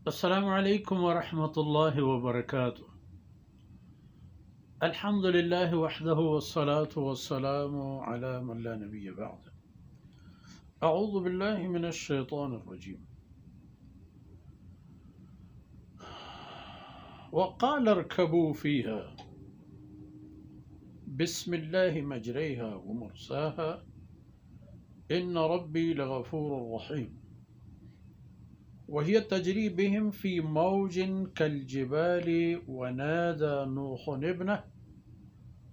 السلام عليكم ورحمة الله وبركاته. الحمد لله وحده والصلاة والسلام على من لا نبي بعده. أعوذ بالله من الشيطان الرجيم. وقال اركبوا فيها بسم الله مجريها ومرساها إن ربي لغفور رحيم. وهي تجري بهم في موج كالجبال ونادى نوح ابنه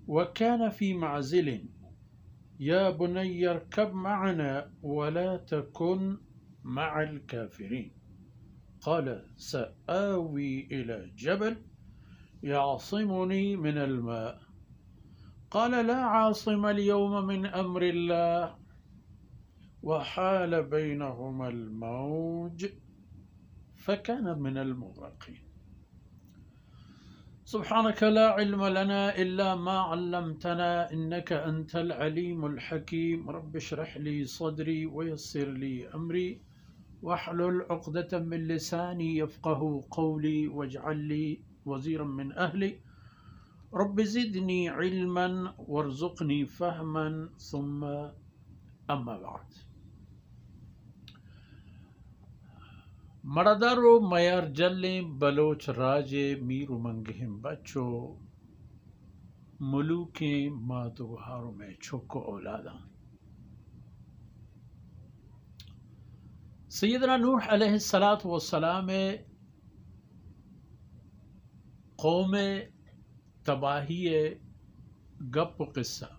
وكان في معزل يا بني اركب معنا ولا تكن مع الكافرين. قال سآوي إلى جبل يعصمني من الماء. قال لا عاصم اليوم من أمر الله وحال بينهما الموج فكان من المغرقين. سبحانك لا علم لنا إلا ما علمتنا إنك أنت العليم الحكيم. رب اشرح لي صدري ويسر لي أمري واحلل عقدة من لساني يفقه قولي واجعل لي وزيرا من أهلي. رب زدني علما وارزقني فهما ثم أما بعد. مردارو میار جلیں بلوچ راجے میرو منگہم بچو ملوکیں ماتوہارو میں چھکو اولادا. سیدنا نوح علیہ السلام قوم تباہی گپ قصہ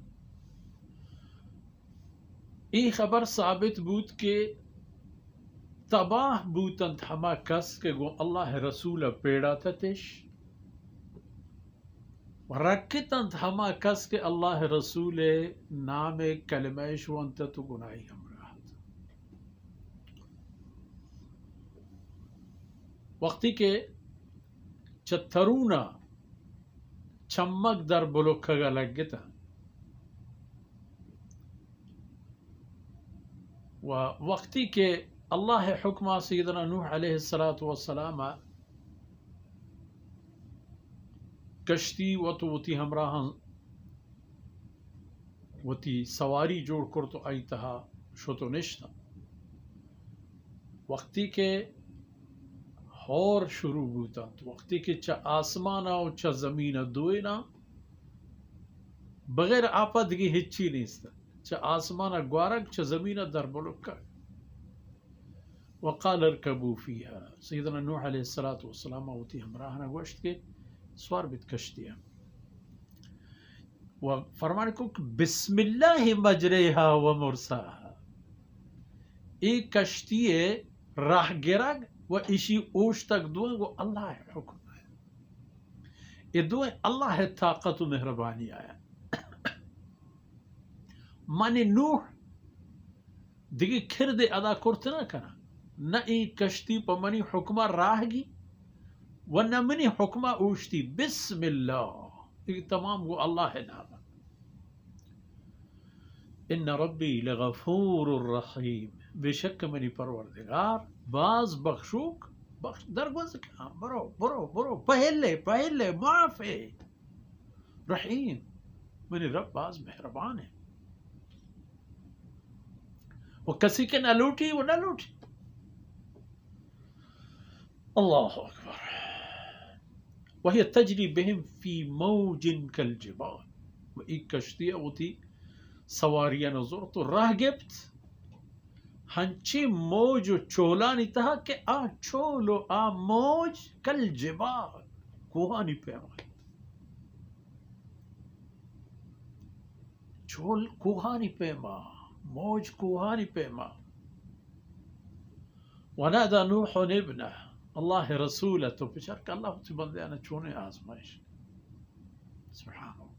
ای خبر ثابت بود کہ تباہ بوتند ہما کس کے گو اللہ رسول پیڑا تتش رکتند ہما کس کے اللہ رسول نام کلمہ شوانت تو گناہی ہمراہت. وقتی کے چترونا چمک در بلوکھگا لگتا و وقتی کے اللہ حکمہ سیدنا نوح علیہ السلام کشتی و تو وتی ہمراہاں وتی سواری جوڑ کر تو آئی تہا شتو نشتا. وقتی کے ہور شروع ہوتا تو وقتی کے چا آسمانا و چا زمین دوئینا بغیر آپدگی ہچی نیستا. چا آسمانا گوارک چا زمین در بلوکا. وقال اركبوا فيها. سيدنا نوح عليه الصلاة والسلام وتي همراهنا گوشت کے سوار بیت کشتیا و فرمان کو بسم اللہ مجریها و مرساها. ای کشتی راہ گرگ و اسی اوش تک دوئیں وہ اللہ حکم ہے. یہ دوئیں اللہ طاقت و مہربانی آیا. مانی نوح دیگه کرد ادا کرتنا کنا نہ ای کشتی پا منی حکمہ راہ گی و نہ منی حکمہ اوشتی. بسم اللہ یہ تمام وہ اللہ نام. ان ربی لغفور الرحیم. بے شک منی پروردگار باز بخشوک بخش درگوز کہاں برو برو برو پہلے معاف ہے. رحیم منی رب باز مہربان ہے. وہ کسی کے نہ لوٹی وہ نہ لوٹی. اللہ اکبر. وہی تجری بہم فی موج کالجبال. و ایک کشتی ہوتی سواریاں نظر تو راہ گپت ہنچی موج و چولانی تہا کہ آ چولو آ موج کالجبال کوہانی پیما. چول کوہانی پیما موج کوہانی پیما. ونادى نوح ابنه. اللہ رسول تو بچار کہ اللہ تی بندے آنا چونے آزمائش. سبحان اللہ.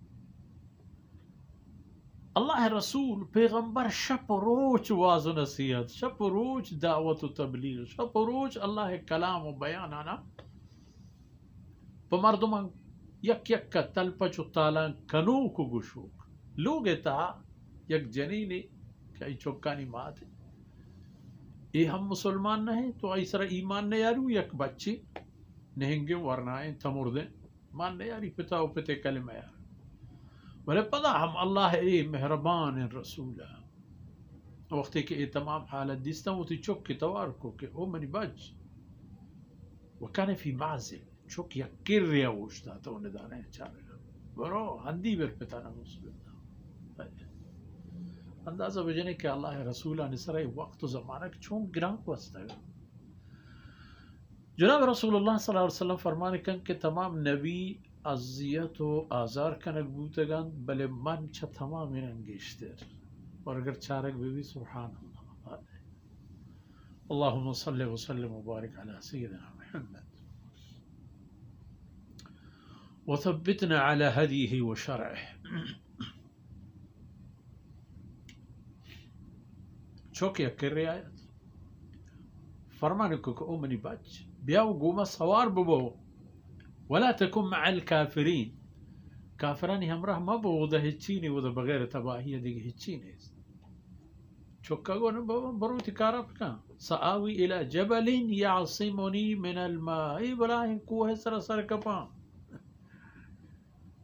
اللہ رسول پیغمبر شپ روچ واز و نصیحت شپ روچ دعوت و تبلیغ شپ روچ اللہ کلام و بیان آنا پا مردمان یک کا تلپچ و تالان کنو کو گشوک لوگ تا یک جنینی کہ ای چوکانی مات ہے ای ہم مسلمان نہ ہیں تو ایسرا ایمان نہ یارو یک بچی نہنگے ورنائیں تمردیں مان نہ یاری پتا و پتے کلمہ یار بلے پتا ہم اللہ اے مہربان رسول وقتی کہ ای تمام حالت دیستا وہ تی چک کی توار کو کہ او منی بچ وکانے فی معزل چک یک کر ریا وشتا تو ندانے چارے برو ہندی بر پتا نہ مسلم اندازہ بجنے کہ اللہ رسولہ نسرائی وقت و زمانہ چون گران کو ہستا ہے. جناب رسول اللہ صلی اللہ علیہ وسلم فرمانے کن کہ تمام نبی اذیت و آزار کنک بوتگان بلے من چا تمام انگیشتر اور اگر چارک بھی سبحان اللہ. اللہم صلی وسلم وبارک علی سیدنا محمد وثبتنا على هديه وشرعه. چوک یک کر رعایت فرمانے کو کہ او منی بچ بیاو گوما سوار ببو ولا تكن مع الكافرين کافرانی ہمراہ مبو دا ہچینی و دا بغیر تباہی دیگه ہچینی چوکا گو نبو بروتی کارا پکا سآوی الى جبل يعصمني من الماء ای بلاہی کوہ سر سر کپا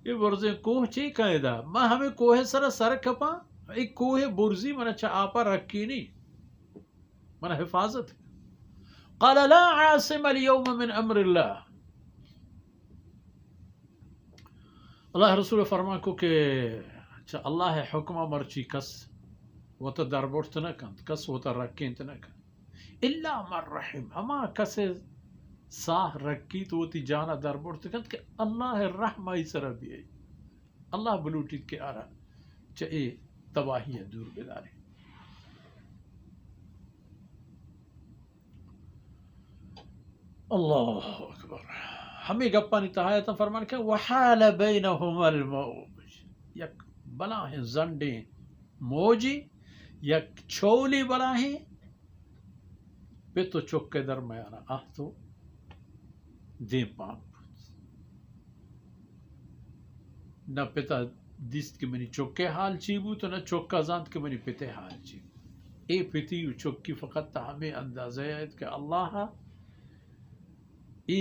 یہ برزے کوہ چی کہے دا ما ہمیں کوہ سر سر کپا ایک کوہ برزی منہ چا آپا رکھی نہیں منہ حفاظت. قال لا عاصم اليوم من امر اللہ. اللہ رسول فرمان کو کہ اللہ حکمہ مرچی کس وہ تو دربورت نہ کن کس وہ تو رکھیں نہ کن الا من رحم ہما کس ساہ رکھی تو وہ تی جانا دربورت کن کہ اللہ رحمہ سر بھی ہے اللہ بلوٹید کے آرہ چاہے تباہی دور بدارے. اللہ اکبر. ہمیں گپا نتہایتا فرمان کہ وحال بینہما الموج یک بلاہیں زنڈیں موجی یک چھولی بلاہیں پہ تو چک کے درمیانا آہ تو دیم پاک نہ پتا دیست کے منی چوکے حال چیبو تو نہ چوکا زاند کے منی پتے حال چیبو اے پتی و چوکی فقط تا ہمیں اندازہ ہے کہ اللہ ای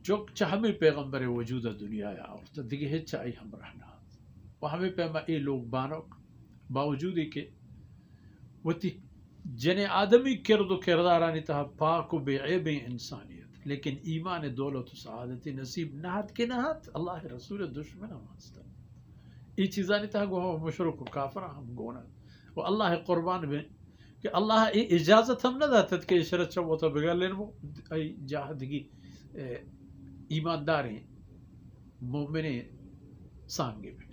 چوک چا ہمیں پیغمبر وجود دنیا یا اور تا دیگه ہے چا ای ہم رہنا و ہمیں پیما اے لوگ بانوک باوجود کہ وہ تی جن آدمی کرد و کردارانی تا پاک و بے عیب انسانیت لیکن ایمان دولت و سعادت نصیب نہت کے نہت اللہ رسول دشمن ہماستا ای چیزانی تا گو ہم مشرک و کافر ہم گونا و اللہ قربان بے کہ اللہ ای اجازت ہم نہ داتت کہ اشرت چا وہ تا بگا لینمو ای جاہدگی ایمانداری مومن سانگے بگا.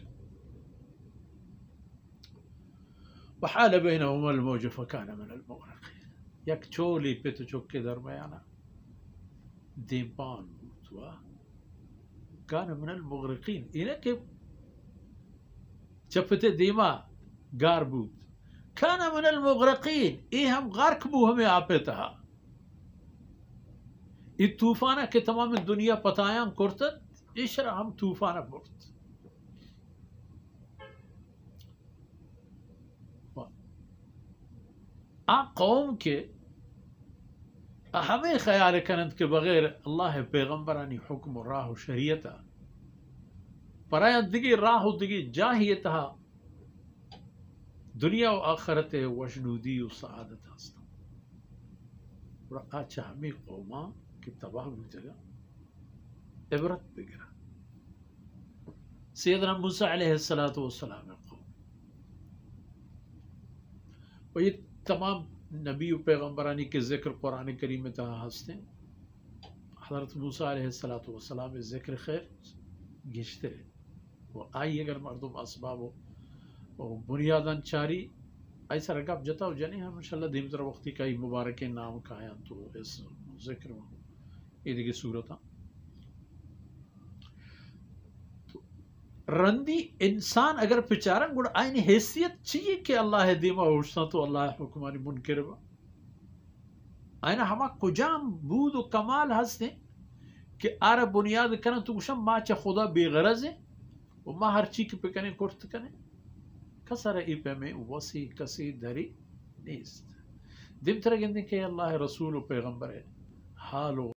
وحال بینہما الموج فکان من المغرقین یک چولی پہ تو چک کے درمیانا دیمپان بوتوا کان من المغرقین اینا کہ چپتے دیما گار بود کان من المغرقین ای ہم غرق بو ہمیں آپے تہا ای طوفانہ کے تمام دنیا پتایاں کرتت اشرا ہم طوفانہ برت آ قوم کے ہمیں خیال کنند کہ بغیر اللہ پیغمبرانی حکم و راہ و شریعتا پرایا دگی راہ و دگی جاہیتا دنیا و آخرت وشنودی و سعادت ہستا اور آچا ہمیں قوما کی تباہ ہوئی عبرت بگرا. سیدنا موسیٰ علیہ السلام قوم و یہ تمام نبی و پیغمبرانی کے ذکر قرآن کریم میں تہا ہستے حضرت موسیٰ علیہ السلام ذکر خیر گشتے وہ آئی اگر مردم اسباب و بنیادان چاری ایسا رکاب جتا ہو جانے ہم انشاءاللہ دیمتر وقتی کا ہی مبارک نام کا آیاں تو اس ذکر ہوں یہ دیکھے صورتاں رندی انسان اگر پچارن گوڑ آئین حیثیت چاہیے کہ اللہ دیما ہوشتا تو اللہ حکمانی منکر با آئین ہما کجام بود و کمال ہستے کہ آرہ بنیاد کرن تو گوشم ما چا خدا بے غرض ہے و ما ہر چی کی پکنے کرت کنے کسر ای پہ میں وسی کسی دری نیست دم ترى قندك يا الله رسول وبيغمبره حالو